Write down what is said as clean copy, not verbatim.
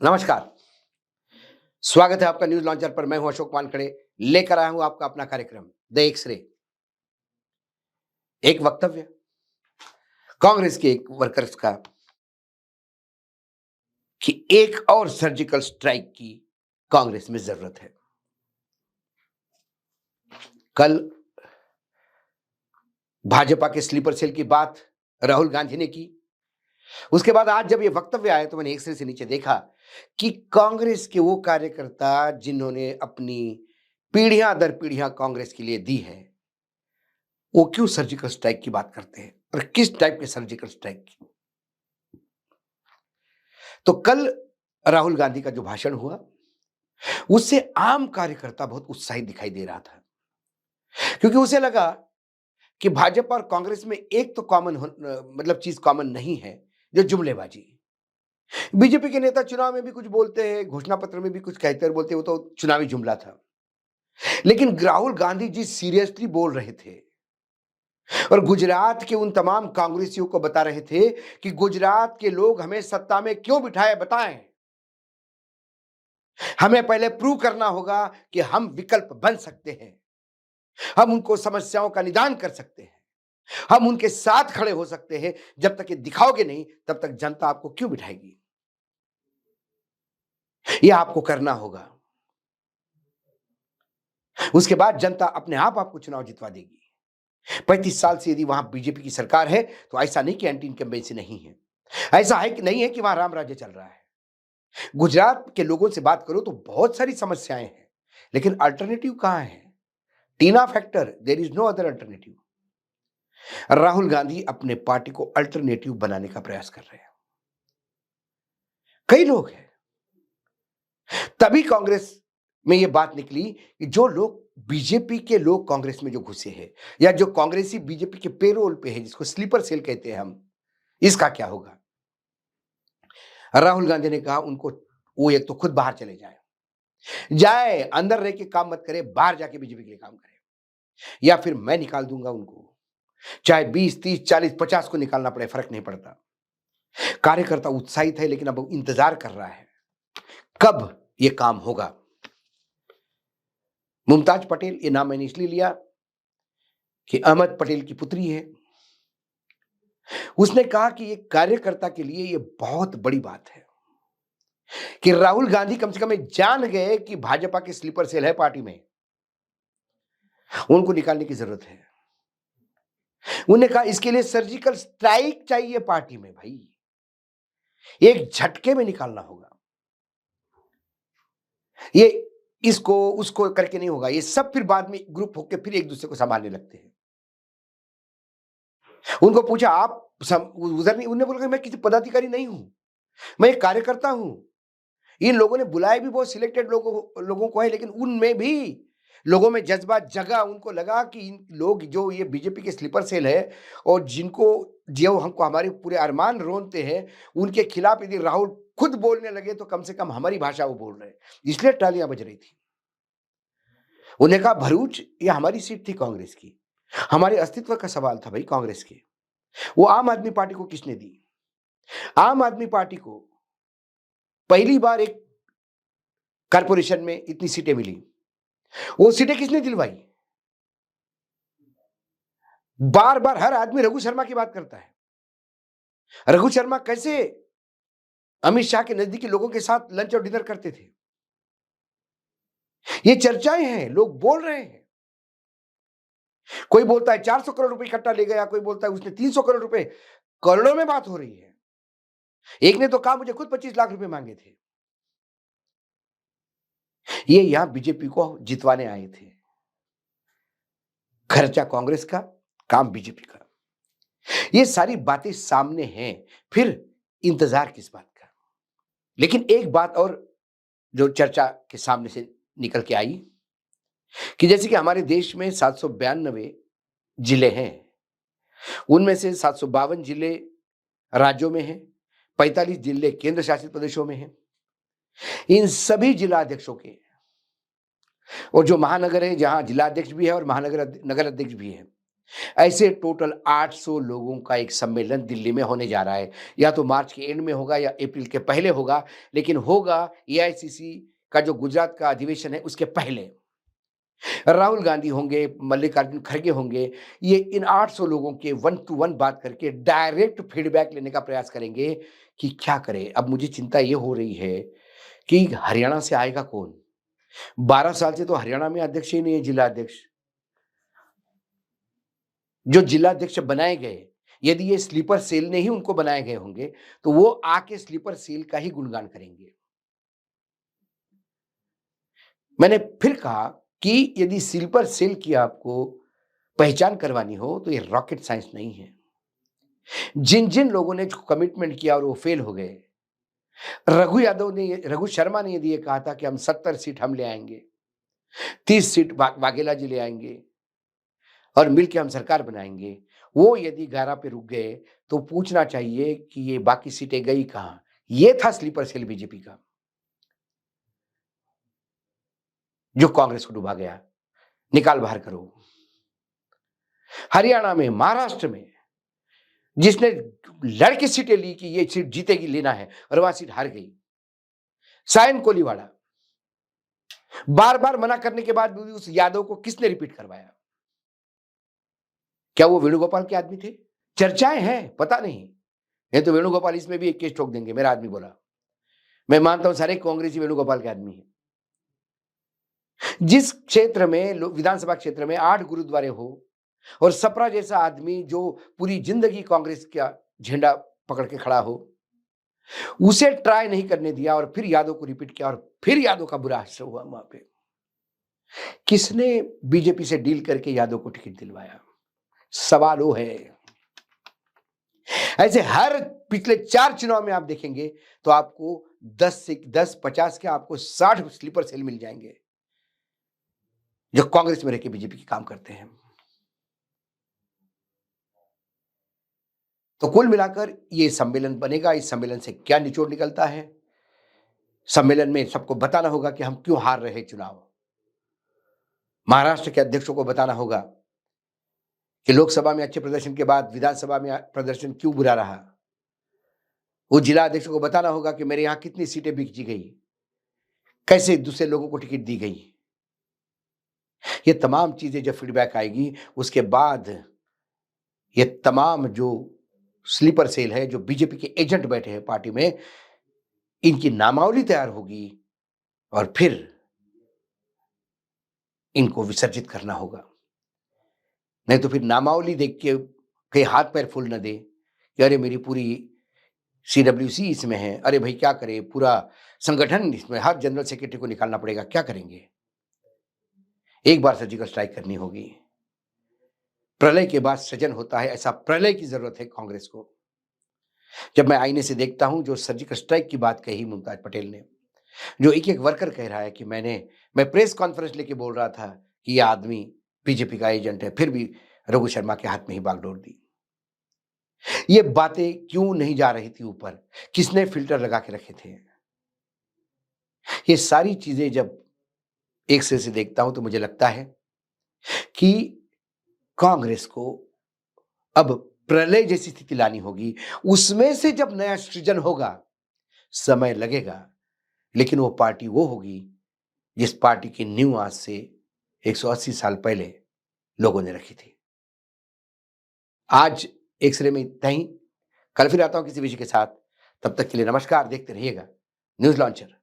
नमस्कार। स्वागत है आपका न्यूज लॉन्चर पर। मैं हूं अशोक वानखड़े। लेकर आया हूं आपका अपना कार्यक्रम द एक्सरे। एक वक्तव्य कांग्रेस के एक वर्कर्स का कि एक और सर्जिकल स्ट्राइक की कांग्रेस में जरूरत है। कल भाजपा के स्लीपर सेल की बात राहुल गांधी ने की। उसके बाद आज जब ये वक्तव्य आया तो मैंने एक्सरे से नीचे देखा कि कांग्रेस के वो कार्यकर्ता जिन्होंने अपनी पीढ़ियां दर पीढ़ियां कांग्रेस के लिए दी है, वो क्यों सर्जिकल स्ट्राइक की बात करते हैं और किस टाइप के सर्जिकल स्ट्राइक की। तो कल राहुल गांधी का जो भाषण हुआ उससे आम कार्यकर्ता बहुत उत्साहित दिखाई दे रहा था, क्योंकि उसे लगा कि भाजपा और कांग्रेस में एक तो कॉमन मतलब चीज कॉमन नहीं है, जो जुमलेबाजी। बीजेपी के नेता चुनाव में भी कुछ बोलते हैं, घोषणा पत्र में भी कुछ कहते हैं, बोलते हैं, वो तो चुनावी जुमला था। लेकिन राहुल गांधी जी सीरियसली बोल रहे थे और गुजरात के उन तमाम कांग्रेसियों को बता रहे थे कि गुजरात के लोग हमें सत्ता में क्यों बिठाए बताएं। हमें पहले प्रूव करना होगा कि हम विकल्प बन सकते हैं, हम उनको समस्याओं का निदान कर सकते हैं, हम उनके साथ खड़े हो सकते हैं। जब तक ये दिखाओगे नहीं तब तक जनता आपको क्यों बिठाएगी। यह आपको करना होगा, उसके बाद जनता अपने आप आपको चुनाव जितवा देगी। 35 साल से यदि वहां बीजेपी की सरकार है तो ऐसा नहीं कि एंटी इनकम्बेंसी नहीं है, ऐसा है कि नहीं है कि वहां राम राज्य चल रहा है। गुजरात के लोगों से बात करो तो बहुत सारी समस्याएं हैं, लेकिन अल्टरनेटिव कहां है? TINA factor, there is no other alternative. Rahul Gandhi अपने पार्टी को अल्टरनेटिव बनाने का प्रयास कर रहे हैं। कई लोग हैं, तभी कांग्रेस में यह बात निकली कि जो लोग बीजेपी के लोग कांग्रेस में जो घुसे हैं या जो कांग्रेसी बीजेपी के पेरोल पे है, जिसको स्लीपर सेल कहते हैं हम, इसका क्या होगा। राहुल गांधी ने कहा उनको वो एक तो खुद बाहर चले जाए अंदर रह के काम मत करे, बाहर जाके बीजेपी के लिए काम करे, या फिर मैं निकाल दूंगा उनको, चाहे 20 30 40 50 को निकालना पड़े, फर्क नहीं पड़ता। कार्यकर्ता उत्साहित है, लेकिन अब इंतजार कर रहा है कब यह काम होगा। मुमताज पटेल, ये नाम मैंने इसलिए लिया कि अहमद पटेल की पुत्री है। उसने कहा कि एक कार्यकर्ता के लिए यह बहुत बड़ी बात है कि राहुल गांधी कम से कम जान गए कि भाजपा के स्लीपर सेल है पार्टी में, उनको निकालने की जरूरत है। उन्होंने कहा इसके लिए सर्जिकल स्ट्राइक चाहिए पार्टी में, भाई एक झटके में निकालना होगा। ये इसको उसको करके नहीं होगा, ये सब फिर बाद में ग्रुप होकर फिर एक दूसरे को संभालने लगते हैं। उनको पूछा आप उधर नहीं, उन्होंने बोला मैं किसी पदाधिकारी नहीं हूं, मैं एक कार्यकर्ता हूं। इन लोगों ने बुलाए भी बहुत सिलेक्टेड लोगों को है, लेकिन उनमें भी लोगों में जज्बा जगा। उनको लगा कि इन लोग जो ये बीजेपी के स्लीपर सेल है और जिनको जो हमको हमारे पूरे अरमान रोनते हैं, उनके खिलाफ यदि राहुल खुद बोलने लगे तो कम से कम हमारी भाषा वो बोल रहे हैं, इसलिए तालियां बज रही थी। उन्हें कहा भरूच ये हमारी सीट थी कांग्रेस की, हमारे अस्तित्व का सवाल था भाई कांग्रेस के। वो आम आदमी पार्टी को किसने दी? आम आदमी पार्टी को पहली बार एक कारपोरेशन में इतनी सीटें मिली, वो सीटें किसने दिलवाई? बार बार हर आदमी रघु शर्मा की बात करता है। रघु शर्मा कैसे अमित शाह के नजदीकी लोगों के साथ लंच और डिनर करते थे, ये चर्चाएं हैं, लोग बोल रहे हैं। कोई बोलता है 400 करोड़ रुपए इकट्ठा ले गया, कोई बोलता है उसने 300 करोड़ रुपए, करोड़ों में बात हो रही है। एक ने तो कहा मुझे खुद 25 लाख रुपए मांगे थे। ये यहां बीजेपी को जितवाने आए थे। खर्चा कांग्रेस का, काम बीजेपी का। ये सारी बातें सामने हैं, फिर इंतजार किस बात का। लेकिन एक बात और जो चर्चा के सामने से निकल के आई कि जैसे कि हमारे देश में 792 जिले हैं, उनमें से 752 जिले राज्यों में हैं, 45 जिले केंद्र शासित प्रदेशों में हैं। इन सभी जिलाध्यक्षों के और जो महानगर है, जहां जिलाध्यक्ष भी है और महानगर नगर अध्यक्ष भी है, ऐसे टोटल 800 लोगों का एक सम्मेलन दिल्ली में होने जा रहा है। या तो मार्च के एंड में होगा या अप्रैल के पहले होगा, लेकिन होगा एआईसीसी का जो गुजरात का अधिवेशन है उसके पहले। राहुल गांधी होंगे, मल्लिकार्जुन खड़गे होंगे, ये इन 800 लोगों के वन टू वन बात करके डायरेक्ट फीडबैक लेने का प्रयास करेंगे कि क्या करें। अब मुझे चिंता ये हो रही है कि हरियाणा से आएगा कौन? 12 साल से तो हरियाणा में अध्यक्ष ही नहीं है, जिला अध्यक्ष। जो जिला अध्यक्ष बनाए गए, यदि ये स्लीपर सेल ने ही उनको बनाए गए होंगे, तो वो आके स्लीपर सेल का ही गुणगान करेंगे। मैंने फिर कहा कि यदि स्लीपर सेल की आपको पहचान करवानी हो, तो ये रॉकेट साइंस नहीं है। जिन-जिन लोगों ने जो कमिटमेंट किया और वो फेल हो गए, रघु शर्मा ने यदि ये कहा था कि हम 70 सीट हम ले आएँगे, 30 सीट वाघेला जी ले आएँगे और मिलके हम सरकार बनाएँगे। वो यदि 11 पे रुक गए, तो पूछना चाहिए कि ये बाकी सीटें गई कहाँ? ये था स्लीपर सेल बीजेपी का, जो कांग्रेस को डुबा गया। निकाल बाहर करो। हरियाणा में, महाराष्ट्र में जिसने लड़ के सीटें ली कि ये सीट जीतेगी, लेना है, और वहां सीट हार गई। सायन कोलीवाड़ा, बार-बार मना करने के बाद भी उस यादव को किसने रिपीट करवाया? क्या वो वेणुगोपाल के आदमी थे? चर्चाएं हैं, पता नहीं। नहीं तो वेणुगोपाल इसमें भी एक केस ठोक देंगे, मेरा आदमी बोला। मैं मानता हूं सारे कांग्रेसी वेणुगोपाल के आदमी हैं। जिस क्षेत्र में विधानसभा क्षेत्र में 8 गुरुद्वारे हो और सपरा जैसा आदमी जो पूरी जिंदगी कांग्रेस का झंडा पकड़ के खड़ा हो, उसे ट्राई नहीं करने दिया और फिर यादव को रिपीट किया और फिर यादव का बुरा असर हुआ वहां पे। किसने बीजेपी से डील करके यादव को टिकट दिलवाया? सवाल वो है। ऐसे हर पिछले 4 चुनाव में आप देखेंगे तो आपको 10 50 के आपको 60 स्लीपर सेल मिल जाएंगे जो कांग्रेस में रहकर बीजेपी के काम करते हैं। तो कुल मिलाकर ये सम्मेलन बनेगा। इस सम्मेलन से क्या निचोड़ निकलता है? सम्मेलन में सबको बताना होगा कि हम क्यों हार रहे चुनाव। महाराष्ट्र के अध्यक्षों को बताना होगा कि लोकसभा में अच्छे प्रदर्शन के बाद विधानसभा में प्रदर्शन क्यों बुरा रहा। वो जिला अध्यक्षों को बताना होगा कि मेरे यहां कितनी सीटें बिक गई, कैसे दूसरे लोगों को टिकट दी गई। ये तमाम चीजें जब फीडबैक आएगी, उसके बाद ये तमाम जो स्लीपर सेल है, जो बीजेपी के एजेंट बैठे हैं पार्टी में, इनकी नामावली तैयार होगी और फिर इनको विसर्जित करना होगा। नहीं तो फिर नामावली देख के कहीं हाथ पैर फूल न दे कि अरे मेरी पूरी सीडब्ल्यूसी इसमें है, अरे भाई क्या करें, पूरा संगठन इसमें, हर जनरल सेक्रेटरी को निकालना पड़ेगा, क्या करेंगे? एक बार सर्जिकल स्ट्राइक करनी होगी। प्रलय के बाद सृजन होता है, ऐसा प्रलय की जरूरत है कांग्रेस को। जब मैं आईने से देखता हूं, जो सर्जिकल स्ट्राइक की बात कही मुमताज पटेल ने, जो एक एक वर्कर कह रहा है कि मैं प्रेस कॉन्फ्रेंस लेके बोल रहा था कि यह आदमी बीजेपी का एजेंट है, फिर भी रघु शर्मा के हाथ में ही बागडोर दी। ये बातें क्यों नहीं जा रही थी ऊपर? किसने फिल्टर लगा के रखे थे? ये सारी चीजें जब एक सिरे से देखता हूं तो मुझे लगता है कि कांग्रेस को अब प्रलय जैसी स्थिति लानी होगी। उसमें से जब नया सृजन होगा, समय लगेगा, लेकिन वो पार्टी वो होगी जिस पार्टी की नींव आज से 180 साल पहले लोगों ने रखी थी। आज एक सिरे में इतना ही। कल फिर आता हूं किसी विषय के साथ। तब तक के लिए नमस्कार। देखते रहिएगा न्यूज लॉन्चर।